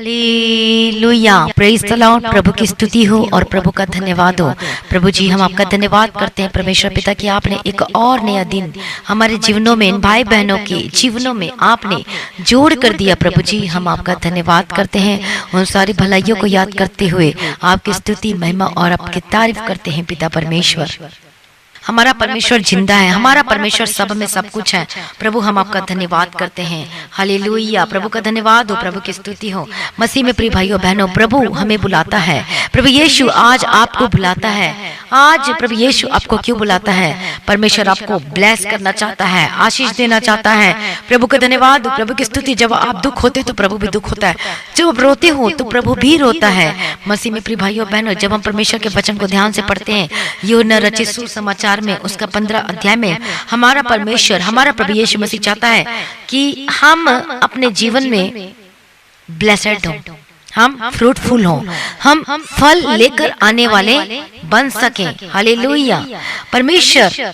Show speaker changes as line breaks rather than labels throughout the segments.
Hallelujah, praise the lord. प्रभु की स्तुति हो और प्रभु का धन्यवाद हो। प्रभु जी, हम आपका धन्यवाद करते हैं परमेश्वर पिता कि आपने एक और नया दिन हमारे जीवनों में, इन भाई बहनों के जीवनों में आपने जोड़ कर दिया। प्रभु जी, हम आपका धन्यवाद करते हैं। उन सारी भलाइयों को याद करते हुए आपकी स्तुति, महिमा और आपकी तारीफ करते हैं। पिता परमेश्वर, हमारा परमेश्वर जिंदा है, हमारा परमेश्वर सब में सब कुछ है। प्रभु, हम आपका धन्यवाद करते हैं। हालेलुया, प्रभु का धन्यवाद हो, प्रभु की स्तुति हो। मसीह में प्रिय भाइयों बहनों, प्रभु हमें बुलाता है। प्रभु यीशु आज आपको बुलाता है। आज प्रभु यीशु आपको क्यों बुलाता है? परमेश्वर आपको ब्लेस करना चाहता है, आशीष देना चाहता है। प्रभु का धन्यवाद हो, प्रभु की स्तुति। जब आप दुख होते तो प्रभु भी दुख होता है, जब आप रोते हो तो प्रभु भी रोता है। मसीह में प्रिय भाइयों बहनों, जब हम परमेश्वर के वचन को ध्यान से पढ़ते हैं, यूहन्ना रचित सुसमाचार में उसका 15 अध्याय में हमारा परमेश्वर, हमारा प्रभु यीशु मसीह चाहता है कि हम अपने जीवन में ब्लेसेड हो, हम फ्रूटफुल हो, हम फल लेकर आने वाले बन सकें। हालेलुया, परमेश्वर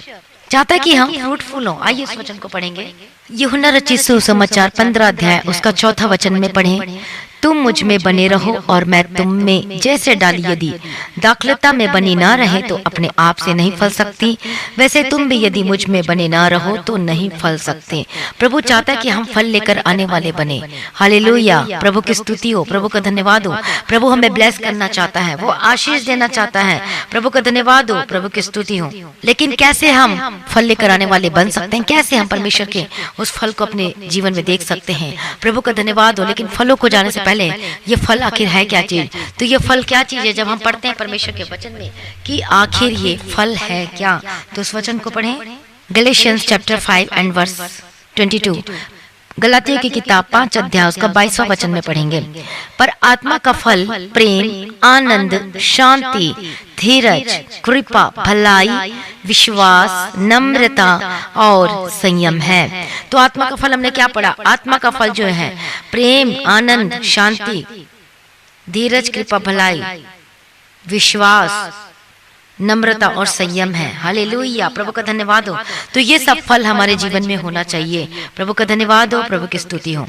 चाहता है कि हम फ्रूटफुल हो। आइए इस वचन को पढ़ेंगे। यूहन्ना रचित सुसमाचार 15 अध्याय उसका 4था वचन में पढ़ें। तुम मुझ में बने रहो और मैं तुम में, जैसे डाली यदि दाखलता में बनी ना रहे तो अपने आप से नहीं फल सकती, वैसे तुम भी यदि मुझ में बने ना रहो तो नहीं फल सकते। प्रभु चाहता है कि हम फल लेकर आने वाले बने। हालेलुया, प्रभु की स्तुति हो, प्रभु का धन्यवाद हो। प्रभु हमें ब्लेस करना चाहता है, वो आशीष देना चाहता है। प्रभु का धन्यवाद हो, प्रभु की स्तुति हो। लेकिन कैसे हम फल लेकर आने वाले बन सकते हैं? कैसे हम परमेश्वर के उस फल को अपने जीवन में देख सकते हैं? प्रभु का धन्यवाद हो। लेकिन फलों को जाने से पहले ये फल आखिर है क्या चीज? तो ये फल क्या चीज है? जब हम पढ़ते हैं परमेश्वर के वचन में कि आखिर ये फल है क्या, तो उस वचन को पढ़ें। Galatians chapter 5 and verse 22। गलातियों की किताब 5 अध्याय उसका 22वां वचन में पढ़ेंगे। पर आत्मा का फल प्रेम, आनंद, शांति, धीरज, कृपा, भलाई, विश्वास, नम्रता और संयम है। तो आत्मा का फल हमने क्या पढ़ा? आत्मा का फल जो है प्रेम, आनंद, शांति, धीरज, कृपा, भलाई, विश्वास, नम्रता और संयम है। हालेलुया, प्रभु का धन्यवाद हो। तो ये सब फल हमारे जीवन में होना चाहिए। प्रभु का धन्यवाद हो, प्रभु की स्तुति हो।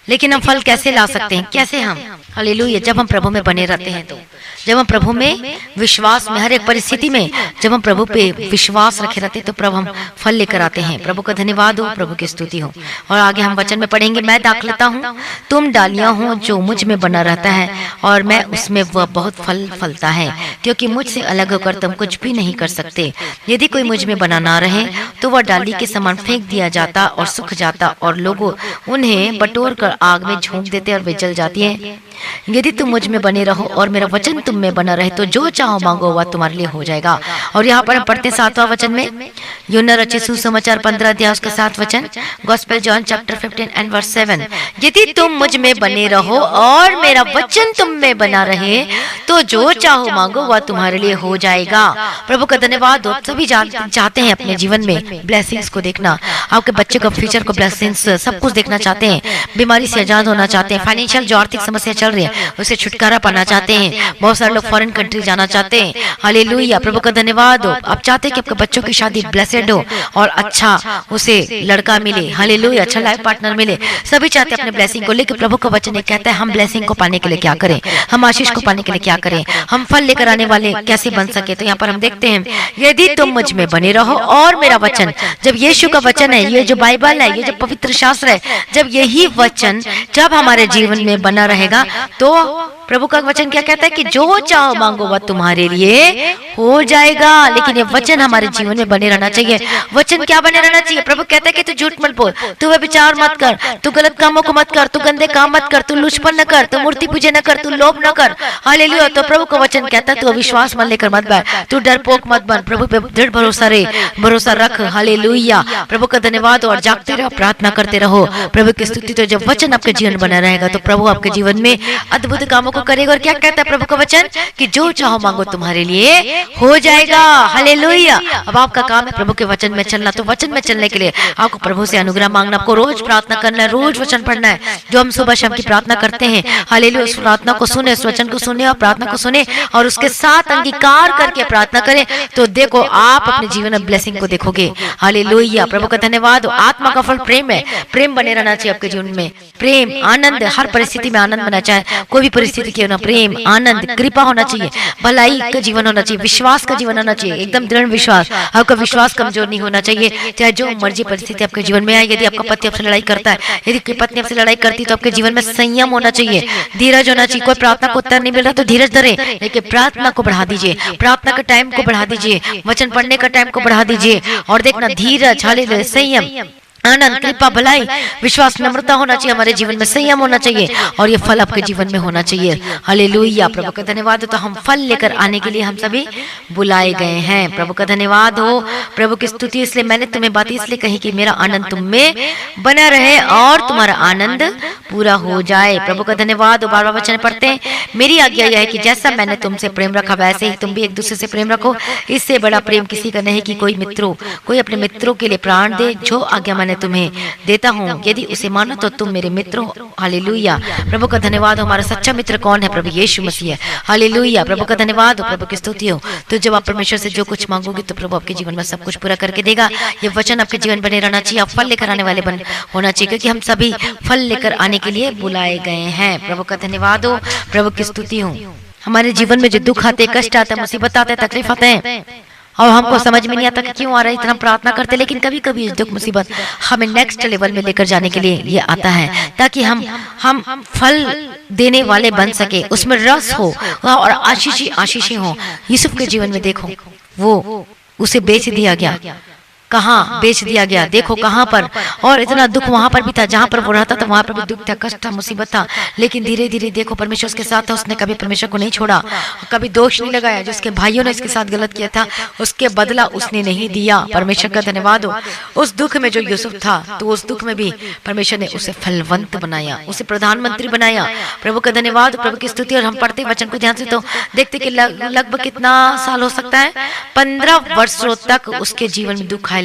लेकिन हम फल कैसे ला सकते हैं? कैसे हम? हालेलुया, जब हम प्रभु में बने रहते हैं, तो जब हम प्रभु में विश्वास में, हर एक परिस्थिति में जब हम प्रभु पे विश्वास रखे रहते हैं तो प्रभु हम फल लेकर आते हैं। प्रभु का धन्यवाद हो, प्रभु की स्तुति हो। और आगे हम वचन में पढ़ेंगे, मैं दाखलता हूँ, तुम डालियां हो, जो मुझ में बना रहता है और मैं उसमें, वह बहुत फल फलता है, क्योंकि मुझसे अलग होकर तुम कुछ भी नहीं कर सकते। यदि कोई मुझ में बना ना रहे तो वह डाली के समान फेंक दिया जाता और सूख जाता और लोग उन्हें बटोर कर आग में झोंक देते और वे जल जाती है। यदि तुम मुझ में बने रहो और मेरा वचन तुम में बना रहे तो जो चाहो मांगो वह तुम्हारे लिए हो जाएगा। और यहाँ पर हम पढ़ते 7वां वचन में, यूहन्ना रचित सुसमाचार 15 अध्याय उसका 7 वचन, gospel John chapter 15 and verse 7। यदि तुम मुझ में बने रहो और मेरा वचन तुम में बना रहे तो जो चाहो मांगो वह तुम्हारे लिए हो जाएगा। प्रभु का धन्यवाद हो। सभी चाहते हैं अपने जीवन में ब्लेसिंग्स को देखना, आपके बच्चे को फ्यूचर को ब्लेसिंग्स सब कुछ देखना चाहते हैं, बीमारी से आजाद होना चाहते हैं, फाइनेंशियल जो आर्थिक समस्या चल रही है उसे छुटकारा पाना चाहते हैं। बहुत सारे लोग फॉरेन कंट्री जाना चाहते हैं। हालेलुया, प्रभु का धन्यवाद हो। आप चाहते हैं कि आपके बच्चों की शादी ब्लेसेड हो और अच्छा उसे लड़का मिले। हालेलुया, अच्छा लाइफ पार्टनर मिले। सभी चाहते हैं अपने ब्लेसिंग को। लेकिन प्रभु का वचन कहता है हम ब्लेसिंग को पाने के लिए क्या करें, हम आशीष को पाने के लिए क्या करें, हम फल लेकर आने वाले कैसे बन सके? तो यहाँ पर हम देखते हैं, यदि तुम मुझ में बने रहो और मेरा वचन, जब यीशु का वचन है, ये जो बाइबल है, ये जो पवित्र शास्त्र है, जब यही वचन जब हमारे जीवन में बना रहेगा तो प्रभु का वचन क्या कहता है कि जो चाहो मांगो वह तुम्हारे लिए हो जाएगा। लेकिन ये वचन हमारे जीवन में बने रहना चाहिए। वचन क्या बने रहना चाहिए? प्रभु कहता है कि तू झूठ मत बोल, तू व्यभिचार मत कर, तू गलत कामों को मत कर, तू गंदे काम मत कर, तू लुचपन न कर, तू मूर्ति पूजा न कर, तू लोभ न कर। हालेलुया, तो प्रभु का वचन कहता है तू अविश्वास मन लेकर मत बैठ, तू डरपोक मत बन, प्रभु पे दृढ़ भरोसा रख। हालेलुया, प्रभु का धन्यवाद। और जागते रहो, प्रार्थना करते रहो, प्रभु की स्तुति। तो जब वचन आपके जीवन बना रहेगा तो प्रभु आपके जीवन में अद्भुत कामों को करेगा। और क्या कहता है प्रभु का वचन? वचन कि जो चाहो मांगो तुम्हारे लिए हो जाएगा। हालेलुया। अब आपका काम है प्रभु के वचन में चलना। तो वचन में चलने के लिए आपको प्रभु से अनुग्रह मांगना, आपको रोज प्रार्थना करना है, रोज वचन पढ़ना है। जो हम सुबह शाम की प्रार्थना करते हैं, हालेलुया, उस प्रार्थना को सुने, उस वचन को सुने और प्रार्थना को सुने और उसके साथ अंगीकार करके प्रार्थना करें, तो देखो आप अपने जीवन में ब्लेसिंग को देखोगे। हालेलुया। प्रभु का धन्यवाद। आत्मा का फल प्रेम है। प्रेम बने रहना चाहिए आपके जीवन में। प्रेम, आनंद, हर परिस्थिति में आनंद बना चाहे, कोई भी परिस्थिति क्यों ना, प्रेम, आनंद, कृपा होना चाहिए, भलाई का जीवन होना चाहिए, विश्वास का जीवन होना चाहिए, एकदम दृढ़ विश्वास। आपका विश्वास कमजोर नहीं होना चाहिए, चाहे जो मर्जी परिस्थिति आपके जीवन में आए। यदि आपका पति आपसे लड़ाई करता है, यदि पत्नी आपसे लड़ाई करती है, तो आपके जीवन में संयम होना चाहिए, धीरज होना चाहिए। कोई प्रार्थना को उत्तर नहीं मिल रहा तो धीरज धरे, लेकिन प्रार्थना को बढ़ा दीजिए, प्रार्थना के टाइम को बढ़ा दीजिए, वचन पढ़ने का टाइम को बढ़ा दीजिए और देखना धीरज, हालेलुया, संयम, आनंद, कृपा, भलाई, विश्वास, नम्रता होना चाहिए हमारे जीवन में, संयम होना चाहिए और ये फल आपके जीवन में होना चाहिए। हालेलुया। प्रभु का धन्यवाद। तो हम फल लेकर आने के लिए हम सभी बुलाए गए हैं। प्रभु का धन्यवाद हो, प्रभु की स्तुति। इसलिए मैंने तुम्हें बात इसलिए कही कि मेरा आनंद तुम में बना रहे और तुम्हारा आनंद पूरा हो जाए। प्रभु का धन्यवाद हो। बार बार वचन पढ़ते हैं, मेरी आज्ञा यह है कि जैसा मैंने तुमसे प्रेम रखा वैसे ही तुम भी एक दूसरे से प्रेम रखो। इससे बड़ा प्रेम किसी का नहीं कि कोई अपने मित्रों के लिए प्राण दे। जो आज्ञा मैंने तुम्हें देता हूँ, यदि उसे मानो तो तुम मेरे मित्र हो। हालेलुया। प्रभु का धन्यवाद। हमारा सच्चा मित्र कौन है? प्रभु यीशु मसीह है। हालेलुया। प्रभु का धन्यवाद हो, प्रभु की स्तुति हो। तो जब आप परमेश्वर से जो कुछ मांगोगे तो प्रभु आपके जीवन में सब कुछ पूरा करके देगा। ये वचन आपके जीवन बने रहना चाहिए, आप फल लेकर आने वाले होना चाहिए, क्योंकि हम सभी फल लेकर आने के लिए बुलाए गए हैं। प्रभु का धन्यवाद हो, प्रभु की स्तुति हो। हमारे जीवन में जो दुख आते, कष्ट आते, मुसीबत आते, तकलीफ आते हैं और हमको समझ में नहीं आता कि क्यों आ रहा है, इतना प्रार्थना करते, लेकिन कभी कभी दुख मुसीबत हमें नेक्स्ट लेवल में लेकर जाने के लिए ये आता है, ताकि हम फल देने वाले बन सके, उसमें रस हो और आशीष हो। यूसुफ के जीवन में देखो, वो उसे बेच दिया गया, कहाँ बेच दिया गया, देखो कहाँ पर, और इतना दुख वहां पर भी था, जहां पर वो रहता था वहां पर भी दुख था, कष्ट था, मुसीबत था, लेकिन धीरे धीरे देखो परमेश्वर उसके साथ था। उसने कभी परमेश्वर को नहीं छोड़ा, कभी दोष नहीं लगाया। जिसके भाइयों ने इसके साथ गलत किया था उसके बदला उसने नहीं दिया। परमेश्वर का धन्यवाद हो। उस दुख में जो यूसुफ था, तो उस दुख में भी परमेश्वर ने उसे फलवंत बनाया, उसे प्रधानमंत्री बनाया। प्रभु का धन्यवाद, प्रभु की स्तुति। और हम पढ़ते वचन को ध्यान से तो देखते कि लगभग कितना साल हो सकता है, 15 वर्षों तक उसके जीवन में दुख आया,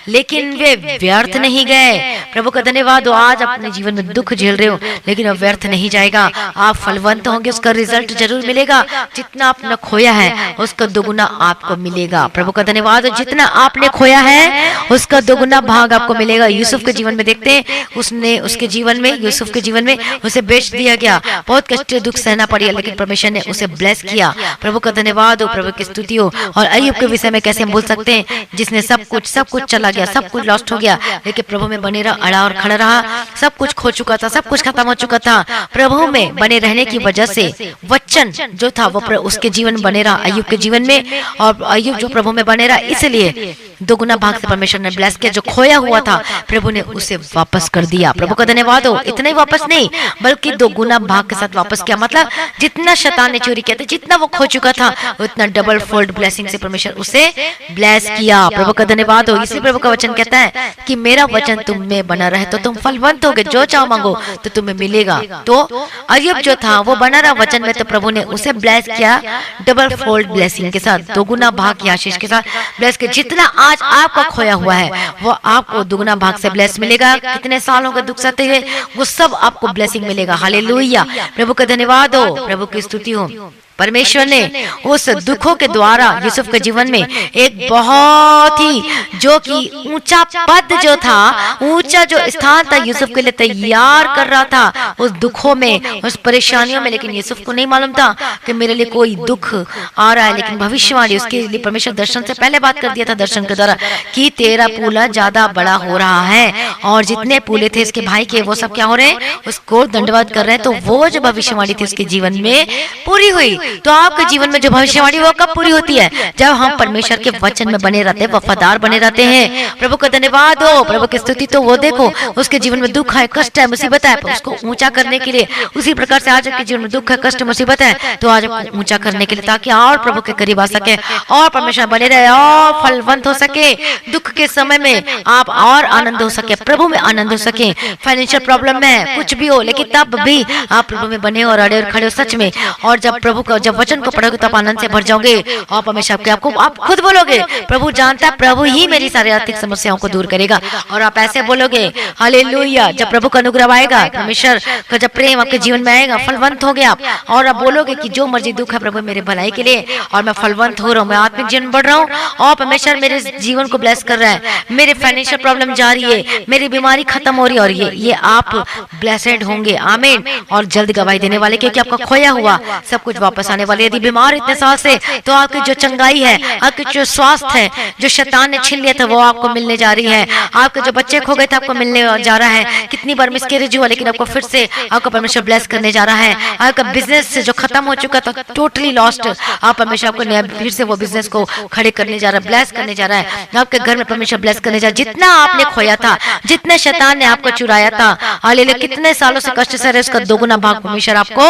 लेकिन वे व्यर्थ नहीं गए। प्रभु का धन्यवाद हो। आज अपने जीवन में दुख झेल रहे हो, लेकिन अब व्यर्थ नहीं जाएगा, आप फलवंत होंगे, उसका रिजल्ट जरूर मिलेगा। जितना आपने खोया है उसका दोगुना आपको मिलेगा। प्रभु का धन्यवाद हो। जितना आपने खोया है उसका दोगुना भाग आपको मिलेगा। यूसुफ के जीवन में देखते हैं, उसके जीवन में, यूसुफ के जीवन में उसे बेच दिया गया, बहुत कष्ट दुख सहना पड़ा, लेकिन परमेश्वर ने उसे ब्लेस किया। प्रभु का धन्यवाद हो, प्रभु की स्तुति हो। और अय्यूब के विषय में कैसे हम भूल सकते हैं, जिसने सब कुछ चला गया, सब कुछ लॉस्ट हो गया, लेकिन प्रभु में बने रहा, अड़ा और खड़ा रहा। सब कुछ खो चुका था, सब कुछ खत्म हो चुका था, प्रभु में बने रहने की वजह से वचन जो था वो उसके जीवन बने रहा, अय्यूब के जीवन में। और अय्यूब जो प्रभु में बने रहा, इसलिए दोगुना भाग से परमेश्वर ने ब्लेस किया। जो खोया हुआ था प्रभु ने उसे वापस कर दिया। प्रभु का धन्यवाद हो। इतना ही वापस नहीं, बल्कि दोगुना भाग के साथ वापस किया। मतलब जितना शैतान ने चोरी किया था, जितना वो खो चुका था, उतना डबल फोल्ड ब्लेसिंग से परमेश्वर उसे ब्लेस किया। प्रभु का धन्यवाद हो। इसलिए प्रभु का वचन कहता है कि मेरा वचन तुम में बना रहे तो तुम फलवंत होगे, जो चाहो मांगो तो तुम्हें मिलेगा। तो अय्यूब जो था वो बना रहा वचन में, तो प्रभु ने उसे ब्लेस किया डबल फोल्ड ब्लेसिंग के साथ, दोगुना भाग की आशीष के साथ ब्लेस किया। जितना आज आपका खोया हुआ है वो आपको दुगुना भाग से ब्लेस मिलेगा। कितने सालों के दुख सहते हुए वो सब आपको ब्लेसिंग मिलेगा। हालेलुया। प्रभु का धन्यवाद हो, प्रभु की स्तुति हो। परमेश्वर ने उस दुखों के द्वारा यूसुफ के जीवन में एक बहुत ही जो कि ऊंचा पद जो था, ऊंचा जो स्थान था यूसुफ के लिए तैयार कर रहा था उस दुखों में, उस परेशानियों में। लेकिन यूसुफ को नहीं मालूम था कि मेरे लिए कोई दुख आ रहा है, लेकिन भविष्यवाणी उसके लिए परमेश्वर दर्शन से पहले बात कर दिया था, दर्शन के द्वारा, कि तेरा पूला ज्यादा बड़ा हो रहा है और जितने पूले थे इसके भाई के वो सब क्या हो रहे हैं, उसको दंडवत कर रहे हैं। तो वो जो भविष्यवाणी थी उसके जीवन में पूरी हुई। तो आपके जीवन में जो भविष्यवाणी वो कब पूरी होती है? जब हम परमेश्वर के वचन में बने रहते हैं, वफादार बने रहते हैं। प्रभु का धन्यवाद हो, प्रभु की स्तुति। तो वो देखो उसके जीवन में दुख है, कष्ट है, मुसीबत है, उसको ऊंचा करने के लिए, उसी प्रकार से आज आपके जीवन में दुख है, कष्ट, मुसीबत है, तो आज आपको ऊंचा करने के लिए, ताकि और प्रभु के करीब आ सके और परमेश्वर बने रहे और फलवंत हो सके। दुख के समय में आप और आनंद हो सके, प्रभु में आनंद हो सके। फाइनेंशियल प्रॉब्लम में कुछ भी हो, लेकिन तब भी आप प्रभु में बने और अड़े और खड़े हो सच में। और जब प्रभु का जब वचन को पढ़ोगे तो आप आनंद से भर जाओगे। आप हमेशा आपको आप खुद बोलोगे प्रभु जानता है, प्रभु ही मेरी सारी आर्थिक समस्याओं को दूर करेगा। और आप ऐसे बोलोगे हालेलुया। जब प्रभु का अनुग्रह आएगा, परमेश्वर का जब प्रेम आपके जीवन में आएगा, फलवंत हो गए आप, और आप बोलोगे कि जो मर्जी दुख है प्रभु मेरे भलाई के लिए, और मैं फलवंत हो रहा हूँ, मैं आत्मिक जीवन बढ़ रहा हूँ, और परमेश्वर मेरे जीवन को ब्लेस कर रहा है, मेरे फाइनेंशियल प्रॉब्लम जा रही है, मेरी बीमारी खत्म हो रही है, और ये आप ब्लेसेड होंगे। आमीन। और जल्द गवाही देने वाले, क्योंकि आपका खोया हुआ सब कुछ वापस आने वाले। यदि बीमार इतने साल से, तो आपकी जो चंगाई है, आपकी जो स्वास्थ्य है, जो शैतान ने छीन लिया था, वो आपको मिलने जा रही है। आपके जो बच्चे खो गए थे, आपको मिलने जा रहा है। कितनी बार मिसकैरेज हुआ, लेकिन आपको फिर से आपका परमेश्वर ब्लेस करने जा रहा है। आपका बिजनेस जो खत्म हो चुका था, टोटली लॉस्ट, आप परमेश्वर आपको नया फिर से वो बिजनेस को खड़े करने जा रहा है, ब्लेस करने जा रहा है। आपके घर में परमेश्वर ब्लेस करने जा रहा है। जितना आपने खोया था, जितने शैतान ने आपको चुराया था, हालेलुया, कितने सालों से कष्ट से रहे, उसका दोगुना भाग परमेश्वर आपको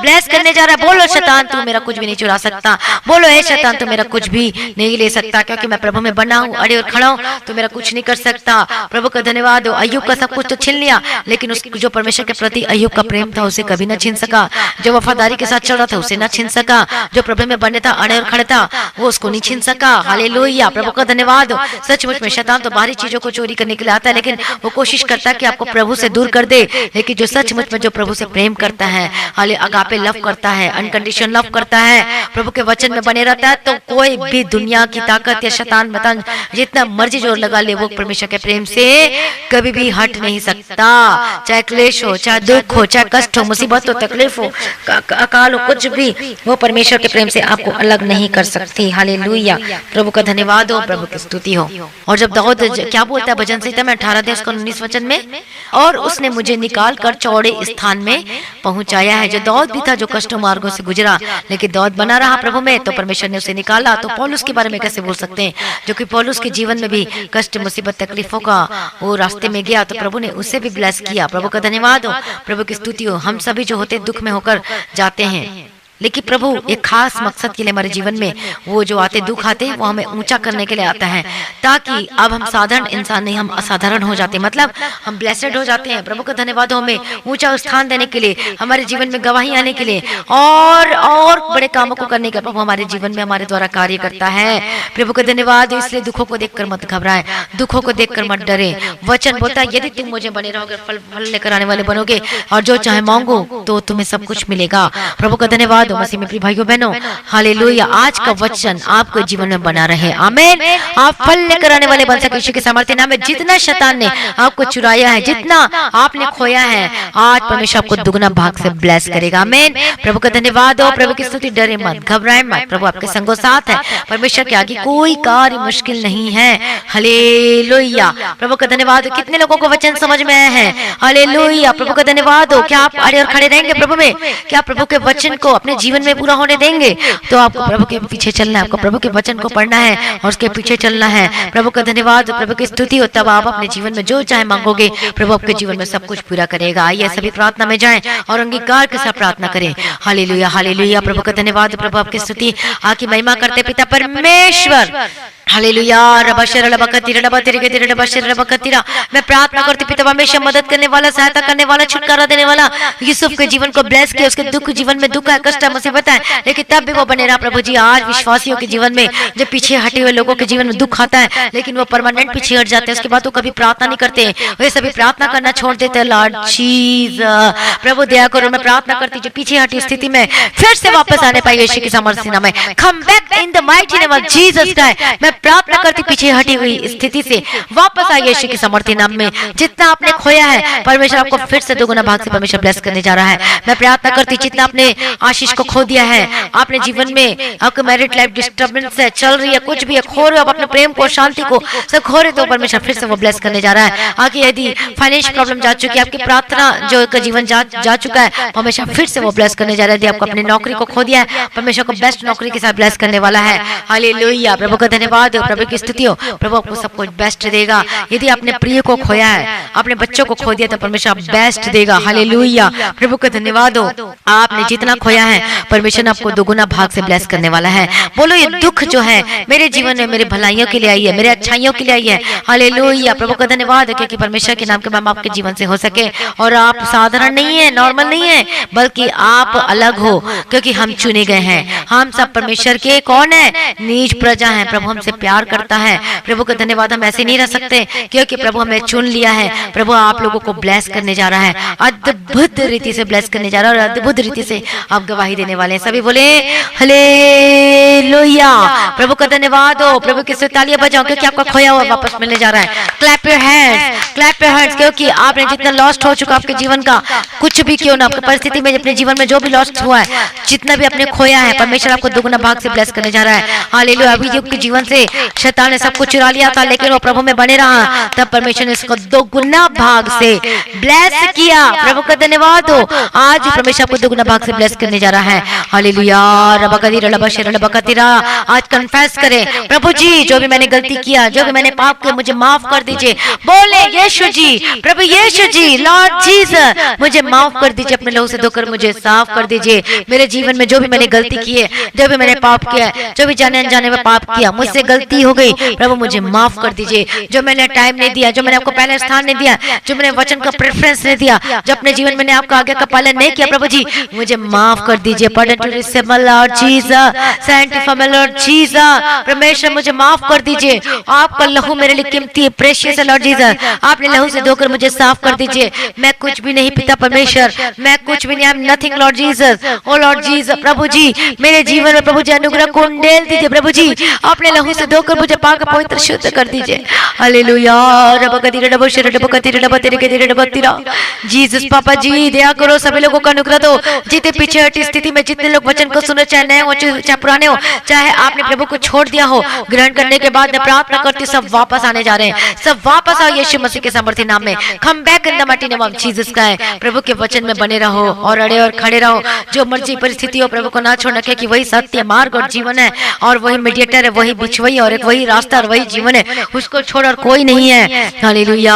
ब्लेस करने जा रहा है। बोलो शैतान तू मेरा कुछ भी नहीं चुरा सकता, बोलो हे शैतान तू मेरा कुछ भी नहीं ले सकता, क्योंकि मैं प्रभु में बना हूँ, अड़े और खड़ा हूँ, तो मेरा कुछ नहीं कर सकता। प्रभु का धन्यवाद हो। अय्यूब का सब कुछ तो छीन लिया, लेकिन उस जो परमेश्वर के प्रति अय्यूब का प्रेम था, उसे कभी न छीन सका। जो वफादारी के साथ चल रहा था, उसे न छीन सका। जो प्रभु में बने था, अड़े और खड़े था, वो उसको नहीं छीन सका। हालेलुया, प्रभु का धन्यवाद हो। सचमुच में शैतान तो बाहरी चीजों को चोरी करने के लिए आता है, लेकिन वो कोशिश करता है कि आपको प्रभु से दूर कर दे। लेकिन जो सचमुच में जो प्रभु से प्रेम करता है, हाले अगापे लव करता है, अनकंडीशन लव करता है, प्रभु के वचन में बने रहता है, तो कोई भी दुनिया की ताकत या शैतान मतन जितना मर्जी जोर लगा ले, वो परमेश्वर के प्रेम से कभी भी हट नहीं सकता। चाहे क्लेश हो, चाहे दुख हो, चाहे कष्ट हो, मुसीबत हो, तकलीफ हो, अकाल हो, कुछ भी, वो परमेश्वर के प्रेम से आपको अलग नहीं कर सकती। हालेलुया, प्रभु का धन्यवाद हो, प्रभु की स्तुति हो। और जब दाऊद क्या बोलता है भजन संहिता में 18 वचन में, और उसने मुझे निकाल कर चौड़े स्थान में पहुंचाया है। जो दाऊद भी था, जो कष्ट मार्गों से गुजरा, लेकिन दाऊद बना रहा प्रभु में, तो परमेश्वर ने उसे निकाला। तो पौलुस के बारे में कैसे बोल सकते हैं, जो कि पौलुस के जीवन में भी कष्ट, मुसीबत, तकलीफों का वो रास्ते में गया, तो प्रभु ने उसे भी ब्लेस किया। प्रभु का धन्यवाद हो, प्रभु की स्तुति हो। हम सभी जो होते दुख में होकर जाते हैं, लेकिन प्रभु एक खास मकसद के लिए हमारे जीवन में वो जो आते दुख आते हैं, वो हमें ऊंचा करने के लिए आता है, ताकि अब हम साधारण इंसान नहीं, हम असाधारण हो जाते हैं, मतलब हम ब्लेसेड हो जाते हैं। प्रभु का धन्यवाद हो, हमें ऊंचा स्थान देने के लिए, हमारे जीवन में गवाही आने के लिए, और बड़े कामों को करने के प्रभु हमारे जीवन में हमारे द्वारा कार्य करता है। प्रभु का धन्यवाद। इसलिए दुखों को देखकर मत घबराएं, दुखों को देखकर मत डरे। वचन बोलता है यदि तुम मुझे बने रहोगे, फल लेकर आने वाले बनोगे, और जो चाहे मांगो तो तुम्हें सब कुछ मिलेगा। प्रभु का धन्यवाद हो। मसीह में प्रिय भाइयों बहनों, हालेलुया, आज का वचन आपके जीवन में बना रहे। आमीन। आप फल लेकर आने वाले बन सके, यीशु के सामर्थ्य नाम में। जितना शैतान ने आपको चुराया है, जितना आपने खोया है, आज परमेश्वर आपको दुगना भाग से ब्लेस करेगा। आमीन। प्रभु का धन्यवाद हो, प्रभु की स्तुति। डरे मत, घबराए मत, प्रभु आपके संगो साथ है। परमेश्वर के आगे कोई कार्य मुश्किल नहीं है। हालेलुया, प्रभु का धन्यवाद हो। कितने लोगों को वचन समझ में आया है? हालेलुया, प्रभु का धन्यवाद हो। क्या आप अड़े और खड़े रहेंगे प्रभु में? क्या प्रभु के वचन को अपने जीवन में पूरा होने देंगे? तो आपको प्रभु के पीछे चलना है, आपको प्रभु के वचन को पढ़ना है और उसके पीछे चलना है। प्रभु का धन्यवाद, प्रभु की स्तुति हो। तब आप अपने जीवन में जो चाहे मांगोगे, प्रभु आपके जीवन में सब कुछ पूरा करेगा। आइए सभी प्रार्थना में जाएं और अंगीकार के साथ प्रार्थना करें। हालेलुया, हालेलुया, प्रभु का धन्यवाद, प्रभु आपकी स्तुति, आपकी महिमा करते पिता परमेश्वर। हालेलुया, मैं प्रार्थना करती पिता हमेशा मदद करने वाला, सहायता करने वाला, छुटकारा देने वाला। यूसुफ के जीवन को ब्लेस किया, उसके दुख जीवन में दुख है, कष्ट है, मुसीबत है, लेकिन तब भी वो बने रहा। प्रभु जी आज विश्वासियों के जीवन में, जब पीछे हटे हुए लोगों के जीवन में दुख आता है, लेकिन वो परमानेंट पीछे हट जाते हैं, उसके बाद वो कभी प्रार्थना नहीं करते, वे सभी प्रार्थना करना छोड़ देते हैं। लॉर्ड जीसस, प्रभु दया करो। मैं प्रार्थना करती जो पीछे हटी स्थिति में फिर से वापस आने पाए यीशु की सामर्थ्य नाम में। Come back in the mighty name of Jesus Christ. मैं प्रार्थना करती पीछे हटी हुई स्थिति से वापस आइए यीशु की सामर्थ्य नाम में। जितना आपने खोया है, परमेश्वर आपको फिर से दोगुना भाग से परमेश्वर ब्लेस करने जा रहा है। मैं प्रार्थना करती जितना आपने आशीष को खो दिया है, आपने जीवन में आपका मैरिड लाइफ डिस्टर्बेंस है, चल रही है, कुछ भी है, खो रहे हो, अपने प्रेम को, शांति को सब खो रहे, तो परमेश्वर फिर से वो ब्लेस करने जा रहा है। आगे यदि फाइनेंशियल प्रॉब्लम जा चुकी है, आपकी प्रार्थना जो का जीवन जा चुका है, परमेश्वर फिर से वो ब्लेस करने जा रहा है। यदि आपको अपनी नौकरी को खो दिया है, परमेश्वर को बेस्ट नौकरी के साथ ब्लेस करने वाला है। हालेलुया, प्रभु का धन्यवाद हो, प्रभु की स्तुति हो। प्रभु आपको सब कुछ बेस्ट देगा। यदि आपने प्रिय को खोया है, अपने बच्चों को खो दिया, तो परमेश्वर बेस्ट देगा। हालेलुया, प्रभु का धन्यवाद हो। आपने जितना खोया है, परमेश्वर ने आपको दोगुना भाग से ब्लेस करने वाला है। बोलो ये दुख जो है मेरे जीवन में मेरे भलाइयों के लिए आई है, मेरे अच्छाइयों के लिए आई है। हालेलुया, प्रभु का धन्यवाद है क्योंकि परमेश्वर के नाम के महिमा आपके जीवन से हो सके। और आप साधारण नहीं है, नॉर्मल नहीं है, बल्कि आप अलग हो क्योंकि हम चुने गए हैं। हम सब परमेश्वर के कौन है? नीच प्रजा है। प्रभु हमसे प्यार करता है। प्रभु का धन्यवाद। हम ऐसे नहीं रह सकते क्योंकि प्रभु हमें चुन लिया है। प्रभु आप लोगों को ब्लेस करने जा रहा है, अद्भुत रीति से ब्लेस करने जा रहा है और अद्भुत रीति से आप गवाही देने वाले हैं। सभी बोले हालेलुया, प्रभु का धन्यवाद हो। प्रभु की तालियां बजाओ क्योंकि आपका खोया हुआ वापस मिलने जा रहा है। Clap your hands, clap your hands, क्योंकि आपने जितना लॉस्ट हो चुका आपके जीवन का, कुछ भी क्यों ना आपकी परिस्थिति में अपने जीवन में जो भी लॉस्ट हुआ है, जितना भी आपने खोया है, परमेश्वर आपको दुगुना भाग से ब्लेस करने जा रहा है। हालेलुया। अभी के जीवन से शैतान ने सब कुछ चुरा लिया था, लेकिन वो प्रभु में बने रहा, तब परमेश्वर ने इसको दोगुना भाग से ब्लेस किया। प्रभु का धन्यवाद हो। आज परमेश्वर आपको दुगुना भाग से ब्लेस करने जा रहा है। हालेलुया। आज कन्फेस करें, प्रभु जी जो भी मैंने गलती किया, जो भी मैंने पाप किया, मुझे माफ कर दीजिए। बोले यीशु जी, प्रभु यीशु जी, लॉर्ड जीसस, मुझे माफ कर दीजिए, अपने लहू से धोकर मुझे साफ कर दीजिए। मेरे जीवन में जो भी मैंने गलती की है, जो भी मैंने पाप किया, जो भी जाने अनजाने में पाप किया, मुझसे गलती हो गई, प्रभु मुझे माफ कर दीजिए। जो मैंने टाइम नहीं दिया, जो मैंने आपको पहले स्थान नहीं दिया, जो मैंने वचन का प्रेफरेंस नहीं दिया, जो अपने जीवन में आपका आज्ञा का पालन नहीं किया, प्रभु जी मुझे माफ कर दीजिए। Pardon to receive my lord Jesus, sanctify my lord Jesus, परमेश्वर मुझे माफ कर दीजिए। आपका लहू मेरे लिए कीमती है, प्रेशियस है लॉर्ड जीसस, आपने लहू से धोकर मुझे साफ कर दीजिए। मैं कुछ भी नहीं पिता परमेश्वर, मैं कुछ भी नहीं, I am nothing lord Jesus. O lord Jesus, प्रभु जी मेरे जीवन में प्रभु जी अनुग्रह को उंडेल दीजिए। प्रभु जी अपने लहू से धोकर मुझे पाक पवित्र शुद्ध कर दीजिए। हालेलुया। जीसस पापा जी दया करो, सभी लोगों का अनुग्रह दो। जितने पीछे हटी स्थिति में जितने लोग वचन को सुने, चाहे नए हो चाहे पुराने हो, चाहे आपने प्रभु को छोड़ दिया हो, ग्रहण करने के बाद मैं प्रार्थना करती हूँ सब वापस आने जा रहे हैं। सब वापस आओ यीशु मसीह के सामर्थ्य नाम में। Come back in the mighty name of Jesus का है। प्रभु के वचन में बने रहो और अड़े और खड़े रहो। जो मर्जी परिस्थिति हो, प्रभु को ना छोड़ना, क्योंकि वही सत्य मार्ग और जीवन है और वही मीडिएटर है, वही बिछवई और एक वही रास्ता और वही जीवन है, उसको छोड़ और कोई नहीं है। हालेलुया।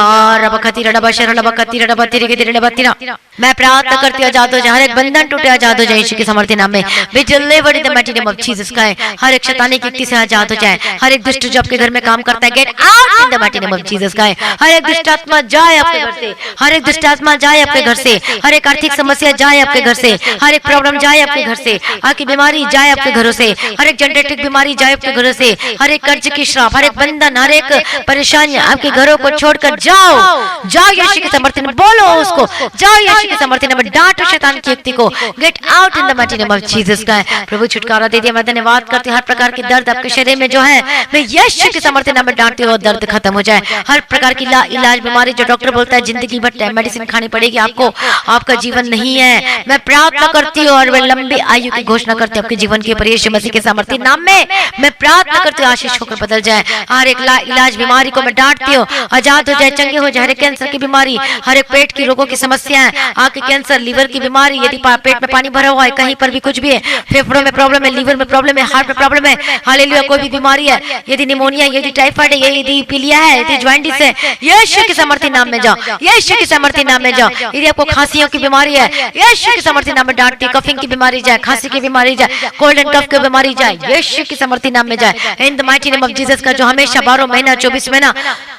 मैं प्रार्थना करती हूँ आजाद हो जाए, हर एक बंधन टूटे, आजाद हो जाए यीशु के सामर्थ्य नाम में। Be delivered in the mighty name of Jesus का है। हर एक शैतानी की युक्ति से आजाद हो जाए। हर एक दुष्ट जो आपके घर में काम करता है, get out in the mighty name of Jesus का है। हर एक दुष्ट आत्मा जाए आपके घर से, हर एक दुष्ट आत्मा जाए आपके घर से, हर एक आर्थिक समस्या जाए आपके घर से, हर एक प्रॉब्लम जाए आपके घर से, आपकी बीमारी जाए आपके घरों से, हर एक जेनेटिक बीमारी जाए आपके घरों से, हर एक कर्ज की श्राप, हर एक बंधन, हर एक परेशानी आपके घरों को छोड़कर जाओ। जाओ यीशु के सामर्थ्य में, बोलो उसको, जाओ यीशु के सामर्थ्य में, डांटो शैतान की युक्ति को। Get out in the mighty name of Jesus का है। प्रभु छुटकारा दे दिया। मैं धन्यवाद करती हूँ। हर प्रकार की दर्द आपके शरीर में जो है, मैं यीशु के सामर्थ्य नाम में डांटती हूँ, दर्द खत्म हो जाए। हर प्रकार की इलाज बीमारी जो डॉक्टर बोलता है जिंदगी भर मेडिसिन खानी पड़ेगी आपको, आपका जीवन नहीं है। मैं प्रार्थना करती हूँ और वे लंबी आयु की घोषणा करती हूँ आपके जीवन के ऊपर यीशु मसीह के सामर्थ्य नाम में। मैं प्रार्थना करती हूँ आशीष होकर बदल जाए। हर एक इलाज बीमारी को मैं डांटती हूँ, आजाद हो जाए, चंगे हो जाए। हर एक कैंसर की बीमारी, हर एक पेट की रोगों की समस्याएं, आंख कैंसर, लीवर की बीमारी, यदि पेट में पानी भरा हुआ है, कहीं पर भी कुछ भी है, फेफड़ों में प्रॉब्लम है, लीवर में प्रॉब्लम है, हार्ट में प्रॉब्लम है, हालेलुया, कोई भी बीमारी है, यदि निमोनिया, यदि टाइफाइड है, यदि पीलिया है, यदि ज्वाइंटिस है, यीशु के सामर्थ्य नाम में जाओ, यीशु के सामर्थ्य नाम में जाओ। यदि आपको खांसियों की बीमारी है, यीशु के सामर्थ्य नाम में डांटती, कफिंग की बीमारी जाए, खांसी की बीमारी जाए, कोल्ड एंड कफ की बीमारी जाए, यीशु के सामर्थ्य नाम में जाए। इन the mighty name of Jesus का, जो हमेशा 12 महीना 24 महीना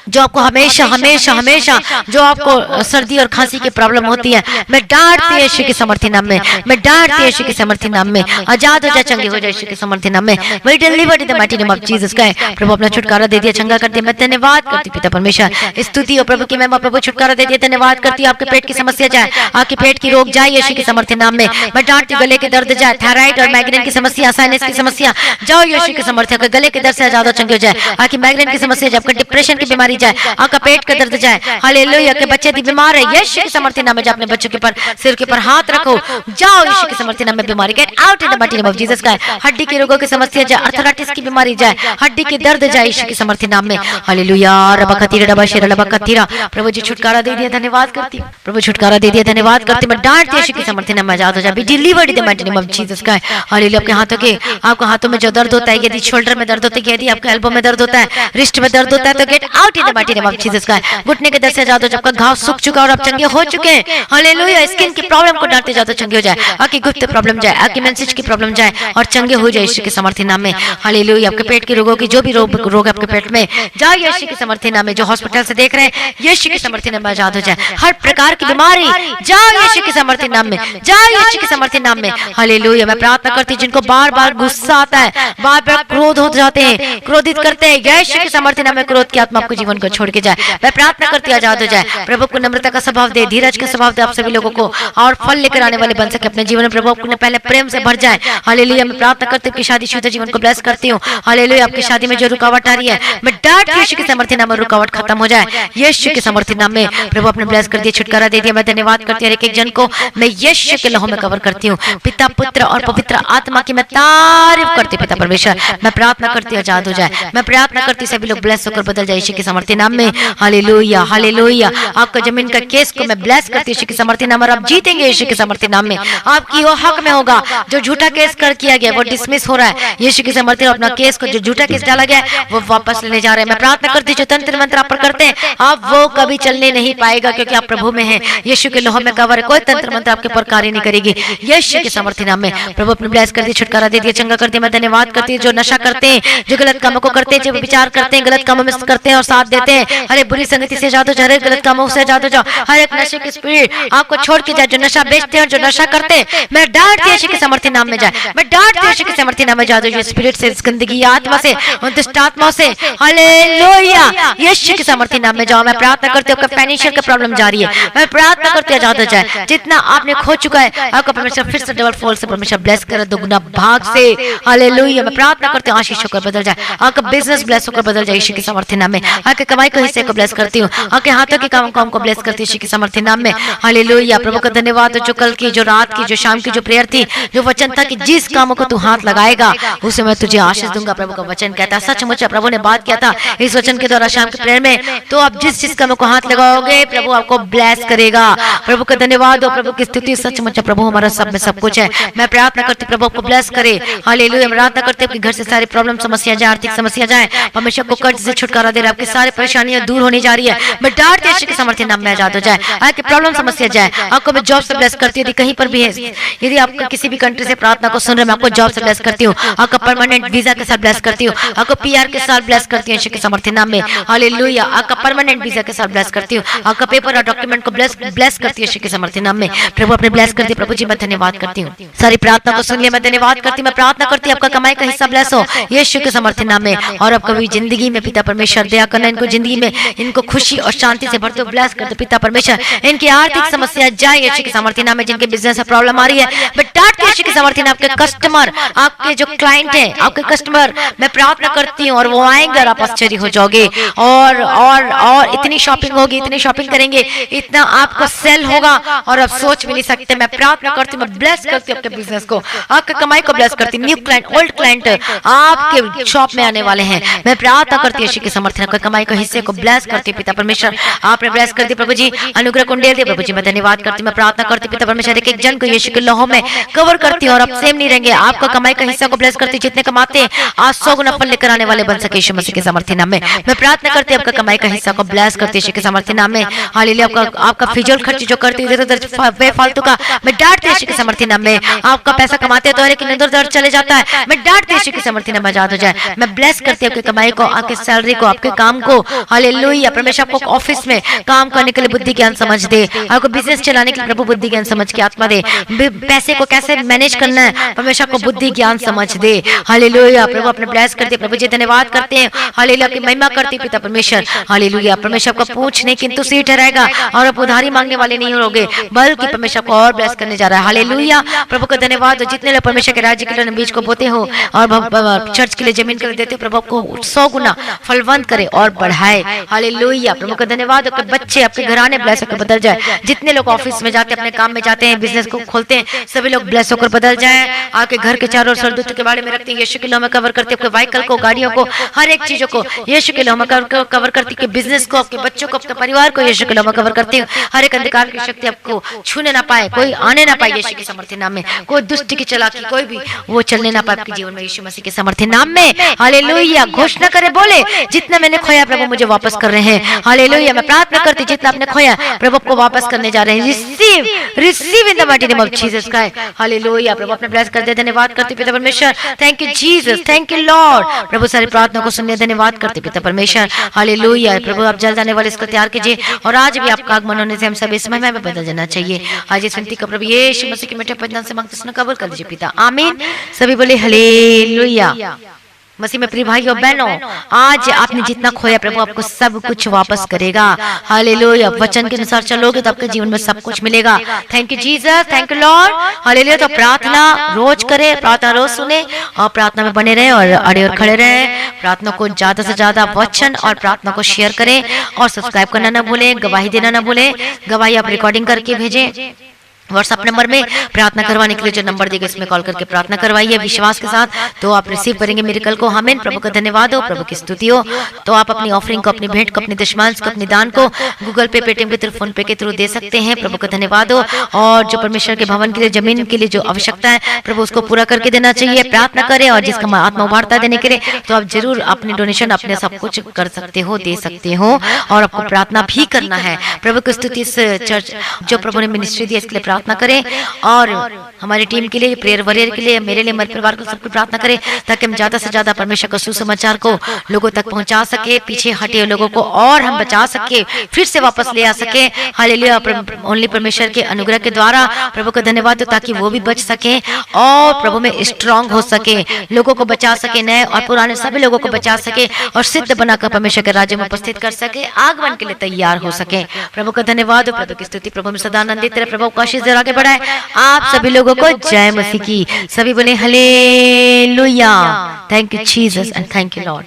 जो आपको हमेशा हमेशा हमेशा जो आपको सर्दी और खांसी की प्रॉब्लम होती है, मैं डांटती हूँ यीशु के सामर्थ्य नाम में, मैं डांटती हूँ यीशु के सामर्थ्य नाम में। आजाद हो जाए, चंगे हो जाए यीशु के सामर्थ्य नाम में। We delivered in the mighty name of Jesus का है। प्रभु अपना छुटकारा दे दिया, चंगा कर दिया। मैं धन्यवाद करती पिता परमेश्वर, स्तुति हो प्रभु की महिमा। प्रभु छुटकारा दे दिया, धन्यवाद करती हूँ। आपके पेट की समस्या जाए, आपके पेट की रोग जाए यीशु के सामर्थ्य नाम में। मैं डांटती हूँ, गले के दर्द जाए, थायराइड और माइग्रेन की समस्या, साइनस की समस्या जाओ यीशु के सामर्थ्य। आपके गले के दर्द से आजाद हो, चंगे हो जाए। आपकी माइग्रेन की समस्या जाए, आपका डिप्रेशन की बीमारी जाए, आपका पेट का दर्द जाए, हालेलुया। के बच्चे भी बीमार है, यीशु के सामर्थ्य नाम में जाओ। अपने बच्चों के ऊपर, सिर के ऊपर हाथ रखो, जाओ यीशु के सामर्थ्य नाम में। बीमारी get out in the mighty name of Jesus का है। हड्डी के रोगों की समस्या जाए, अर्थराइटिस की बीमारी जाए, हड्डी के दर्द जाए यीशु के सामर्थ्य नाम में। हालेलुया। प्रभु जी छुटकारा दे दिया, धन्यवाद करती हूँ। प्रभु छुटकारा दे दिया, धन्यवाद करती हूँ। मैं डांटती हूँ यीशु के सामर्थ्य नाम में, आजाद हो जाए। Be delivered in the mighty name of Jesus का है। हालेलुया। आपके हाथों के, आपको हाथों में जो दर्द होता है, यदि शोल्डर में दर्द होता है, यदि आपके एल्बो में दर्द होता है, रिस्ट में दर्द होता है, तो get out in the mighty name of Jesus Christ. घुटने के दर्द से आजाद हो जाए, आपका घाव सूख चुका और आप चंगे हो चुके हैं। हालेलुया। स्किन की प्रॉब्लम को डांटते जाओ तो चंगे हो जाए, आपकी गुप्त प्रॉब्लम जाए, आपकी मेंसेज की प्रॉब्लम जाए और चंगे हो जाए यीशु के समर्थी नाम में। हालेलुया। आपके पेट के रोगों की जो भी रोग आपके पेट में जाए यीशु के समर्थी नाम में। जो हॉस्पिटल से देख रहे हैं यीशु के समर्थी नाम में आजाद हो जाए। हर प्रकार की बीमारी जाए यीशु के समर्थी नाम में, जाए यीशु के समर्थी नाम में। हालेलुया। मैं प्रार्थना करती हूं जिनको बार बार गुस्सा आता है, बार बार क्रोध हो जाते हैं, क्रोधित करते हैं, यीशु के समर्थी नाम में क्रोध की आत्मा आपको जीवन को छोड़ के जाए। मैं प्रार्थना करती हूं आजाद हो जाए। प्रभु को नम्रता का स्वभाव दे, धीरज का स्वभाव दे आप सभी लोगों को, और फल लेकर आने वाले बन सके अपने जीवन में। प्रभु अपने पहले प्रेम से भर जाए। हालेलुया। मैं प्रार्थना करती हूं कि शादीशुदा जीवन को ब्लेस करती हूं। हालेलुया। आपकी शादी में जो रुकावट आ रही है, मैं डांट यीशु के समर्थी नाम में रुकावट खत्म हो जाए यीशु के समर्थी नाम में। प्रभु अपने ब्लेस कर दिए, छुटकारा दे दिया। मैं धन्यवाद करती हूं, एक जन को मैं यीशु के लहू में कवर करती हूँ। पिता, पुत्र और पवित्र आत्मा की मैं तारीफ करती हूं। पिता परमेश्वर, मैं प्रार्थना करती हूं आजाद हो जाए। मैं प्रार्थना करती हूं सभी लोग ब्लेस होकर बदल जाए यीशु के समर्थी नाम में। हालेलुया। हालेलुया। आपका जमीन का केस को मैं ब्लेस करती हूं यीशु के समर्थी नाम में, और आप जीतेंगे यीशु के समर्थी नाम में। आपकी वो हक में होगा। जो झूठा केस कर किया गया वो डिसमिस हो रहा है यीशु के समर्थी। अपना केस को जो झूठा केस डाला गया वो वापस लेने जा रहे हैं। मैं प्रार्थना करती हूं जो तंत्र मंत्र आप पर करते हैं, आप वो कभी चलने नहीं पाएगा, क्योंकि आप प्रभु में हैं। यीशु के लोह में कवर है, कोई तंत्र मंत्र आपके पर कार्य नहीं करेगी यीशु के समर्थी नाम में। प्रभु अपने ब्लेस कर दिए, छुटकारा दे दिया, चंगा कर दिया। मैं धन्यवाद करती हूँ जो नशा करते हैं, जो गलत कामों को करते हैं, जो विचार करते हैं, गलत कामों में करते हैं और साथ देते हैं। अरे बुरी संगति से आजाद हो जाओ, हर एक गलत कामों से आजाद हो जाओ, हर एक नशे की स्पिरिट आपको छोड़ के जाए। जो नशा बेचते हैं और जो नशा करते हैं, मैं डांटती हूं यीशु के समर्थी नाम में जाए। मैं डांटती हूं यीशु के समर्थी नाम में जाए। जो स्पिरिट से, गंदगी आत्मा से, दुष्ट आत्माओं से, हालेलुया, यीशु के समर्थी नाम में जाओ। मैं प्रार्थना करती हूं आपका फाइनेंशियल का प्रॉब्लम जारी है, मैं प्रार्थना करती हूं आजाद हो जाए। जितना आपने खो चुका है आपका परमेश्वर फिर से डबल फोल्ड से परमेश्वर ब्लेस करे, दुगना भाग से। हालेलुया। मैं प्रार्थना करती हूं आशीष होकर बदल जाए, आपका बिजनेस ब्लेस होकर बदल जाए यीशु के समर्थी नाम में। आपके कमाई के हिस्से को ब्लेस करती हूँ, आपके हाथों के काम को ब्लेस करती हूँ यीशु के समर्थी नाम में। हालेलुया। प्रभु का धन्यवाद जो कल की, जो रात की, जो शाम की जो प्रेयर थी, जो वचन था कि जिस कामों को तू हाथ लगाएगा उसे मैं तुझे आशीष दूंगा। प्रभु का वचन कहता है, सचमुच प्रभु ने बात किया था इस वचन के द्वारा शाम के प्रेयर में। तो आप जिस कामों को हाथ लगाओगे प्रभु आपको ब्लेस करेगा। प्रभु का धन्यवाद हो, प्रभु की स्तुति। सचमुच प्रभु हमारा सब में सब कुछ है। मैं प्रार्थना करती प्रभु आपको ब्लेस करे। हालेलुया। मैं प्रार्थना करती हूँ कि घर से सारी प्रॉब्लम समस्या जाए, आर्थिक समस्या जाए, परमेश्वर को कर्ज से छुटकारा दे रहा है, आपकी सारी परेशानियां दूर होने जा रही है। मैं डांटती हूं यीशु के समर्थी नाम में आजाद हो जाए, आपकी प्रॉब्लम समस्या जाए। आपको मैं जॉब से ब्लेस करती हूँ, यदि कहीं पर भी है, यदि आप किसी भी कंट्री से प्रार्थना को सुन रहे हैं, मैं आपको जॉब से ब्लेस करती हूँ, आपका परमानेंट वीजा के साथ ब्लेस करती हूँ, आपको पीआर के साथ ब्लेस करती हूँ यीशु के समर्थी नाम में। हालेलुया। आपका परमानेंट वीजा के साथ ब्लेस करती हूँ, आपका पेपर और डॉक्यूमेंट को ब्लेस करती हूँ यीशु के समर्थी नाम में। प्रभु अपने ब्लेस करती है। प्रभु जी मैं धन्यवाद करती हूँ, सारी प्रार्थना को सुन लिया, मैं धन्यवाद करती हूँ। मैं प्रार्थना करती हूँ आपका कमाई का हिस्सा ब्लेस हो यीशु के समर्थी नाम में। और अब कभी जिंदगी में पिता परमेश्वर दया करना, इनको जिंदगी में इनको खुशी और शांति से भरते हुए ब्लेस करते पिता परमेश्वर। इनकी आर्थिक समस्या जाए यीशु के समर्थी नाम में। जिनके बिजनेस में प्रॉब्लम आ रही है मैं डांटती हूं यीशु के समर्थी नाम। आपके कस्टमर, आपके जो क्लाइंट हैं, आपके कस्टमर, मैं प्रार्थना करती हूँ और वो आएंगे और आप आश्चर्य हो जाओगे। और इतनी शॉपिंग होगी, इतनी शॉपिंग करेंगे, इतना आपका सेल होगा और आप सोच भी नहीं सकते। मैं प्रार्थना करती हूँ, मैं ब्लेस करती हूँ आपके बिजनेस को, आपके कमाई को ब्लेस करती हूँ। न्यू क्लाइंट, ओल्ड क्लाइंट आपके शॉप में आने वाले हैं। मैं प्रार्थना करती हूँ यीशु के समर्थी नाम, कमाई के हिस्से को ब्लेस करती हूँ पिता परमेश्वर। आपने ब्लेस कर दी प्रभु जी, अनुग्रह कुंडेल दे प्रभु जी। मैं धन्यवाद करती हूँ, मैं प्रार्थना करती हूँ पिता परमेश्वर एक जन को यीशु के लोहों में कवर करती हूँ और अब सेम नहीं रहेंगे। आपका कमाई का हिस्सा को ब्लेस करती हूँ, जितने कमाते हैं आज 100 गुना फल लेकर आने वाले बन सके यीशु मसीह के समर्थी नाम में। मैं प्रार्थना करती हूँ आपका कमाई का हिस्सा को ब्लेस करती हूँ यीशु के समर्थी नाम में। हालेलुया। आपका फिजूल खर्च जो करती है इधर बेफालतू का, मैं डांटती हूँ यीशु के समर्थी नाम में। आपका पैसा कमाते हैं तो लेकिन इधर उधर चले जाता है, मैं डांटती हूँ यीशु के समर्थी नाम में आजाद हो जाए। मैं ब्लेस करती हूँ आपकी कमाई को, आपके सैलरी को, आपके काम को। हालेलुया। परमेश्वर आपको ऑफिस में काम करने के लिए बुद्धि ज्ञान समझ दे, आपको बिजनेस चलाने के लिए प्रभु बुद्धि ज्ञान समझ के आत्मा दे, पैसे को कैसे मैनेज करना है परमेश्वर को बुद्धि ज्ञान समझ दे। हालेलुया। प्रभु अपने ब्लेस करते प्रभु जी धन्यवाद करते हैं। हालेलुया। आपकी महिमा करती पिता परमेश्वर। हालेलुया। परमेश्वर को पूछने किंतु से ठहराएगा और आप उधारी मांगने वाले नहीं होगे, बल्कि परमेश्वर को और ब्लेस करने जा रहा है। हालेलुया। प्रभु को धन्यवाद। जितने लोग परमेश्वर के राज्य के लिए बीज को बोते हो और चर्च के लिए जमीन के लिए देते हो, प्रभु आपको 100 गुना फलवंत करे और बढ़ाए। हालेलुया। प्रभु का धन्यवाद। आपके बच्चे, आपके घराने ब्लेस होकर बदल जाए। जितने लोग ऑफिस में जाते हैं, अपने काम में जाते हैं, बिजनेस को खोलते हैं, सभी लोग ब्लेस होकर बदल जाए। आपके घर के चारों ओर सरदूत के बारे में रखते हैं, यीशु के नाम में कवर करते हैं, आपके व्हीकल को, गाड़ियों को, हर एक चीजों को यीशु के नाम में कवर करती है, बिजनेस को, आपके बच्चों को, आपके परिवार को यीशु के नाम में कवर करती हूँ। हर एक अंधकार की शक्ति आपको छूने ना पाए, कोई आने ना पाए यीशु के समर्थी नाम में। कोई दुष्ट की चालाकी कोई भी वो चलने ना पाए आपके जीवन में यीशु मसीह के समर्थी नाम में। हालेलुया। घोषणा करे, बोले जितना मैंने खोया प्रभु मुझे वापस कर रहे हैं। हालेलुया। मैं प्रार्थना करती जितना आपने खोया प्रभु आपको वापस करने जा रहे हैं। Receive in the mighty name of Jesus Christ. Hallelujah. प्रभु अपने ब्लेस कर दे। धन्यवाद करते पिता परमेश्वर। Thank you Jesus, thank you lord. प्रभु सारी प्रार्थना को सुनने धन्यवाद करते पिता परमेश्वर। हालेलुया। प्रभु आप जल्द आने वाले इसको तैयार कीजिए और आज भी आपका आगमन होने से हम सब इस महिमा में बदल जाना चाहिए। आज इस विनती का प्रभु यीशु मसीह के मीठे वचन से मांगते सुनो कबूल कर लीजिए पिता। आमीन। सभी बोले हालेलुया। मसीह में प्रिय भाई और बहनों, आज आपने जितना खोया प्रभु आपको सब कुछ वापस करेगा। हालेलुया। वचन के अनुसार चलोगे तो आपके जीवन में सब कुछ मिलेगा। Thank you Jesus, thank you Lord. Hallelujah. तो प्रार्थना रोज करें, प्रार्थना रोज सुने और प्रार्थना में बने रहे और अड़े और खड़े रहे। प्रार्थना को ज्यादा से ज्यादा वचन और प्रार्थना को शेयर करें और सब्सक्राइब करना ना भूलें, गवाही देना ना भूलें। गवाही आप रिकॉर्डिंग करके भेजें व्हाट्सएप नंबर में। प्रार्थना करवाने के लिए जो नंबर देगा इसमें कॉल करके प्रार्थना करवाइए विश्वास के साथ, तो आप रिसीव करेंगे मिरेकल को। आमीन। प्रभु का धन्यवाद हो, प्रभु की स्तुति हो। तो आप अपनी ऑफरिंग को, अपनी भेंट को, अपने दशमांश को, अपने दान को गूगल पे, पेटीएम के थ्रू, फोन पे के थ्रू दे सकते हैं। प्रभु का धन्यवाद हो। और जो परमेश्वर के भवन के लिए, जमीन के लिए जो आवश्यकता है प्रभु उसको पूरा करके देना चाहिए। प्रार्थना करें और जिसका आत्मा उभारता देने के लिए तो आप जरूर अपनी डोनेशन अपने सब कुछ कर सकते हो, दे सकते हो और आपको प्रार्थना भी करना है। प्रभु की स्तुति। इस चर्च जो प्रभु ने मिनिस्ट्री दी इसके लिए प्रार्थना करें और हमारी टीम के लिए, प्रेयर वॉरियर के लिए, मेरे लिए, मेरे परिवार को सबको प्रार्थना करें ताकि हम ज्यादा से ज्यादा परमेश्वर का सुसमाचार को लोगों तक पहुंचा सके, पीछे हटे हुए लोगों को और हम बचा सके, फिर से वापस ले आ सके। हालेलुया। ओनली परमेश्वर के अनुग्रह के द्वारा प्रभु का धन्यवाद हो ताकि वो भी बच सके और प्रभु में स्ट्रांग हो सके, लोगों को बचा सके, नए और पुराने सभी लोगों को बचा सके और सिद्ध बनाकर परमेश्वर के राज्य में उपस्थित कर सके, आगमन के लिए तैयार हो सके। प्रभु का धन्यवाद हो, प्रभु की स्तुति। प्रभु में सदा आनंदित रहे, प्रभु को आशीष दे, आगे बढ़ाए। आप सभी लोगों को जय मसीह की। सभी बोले hallelujah. Thank you Jesus and thank you Lord.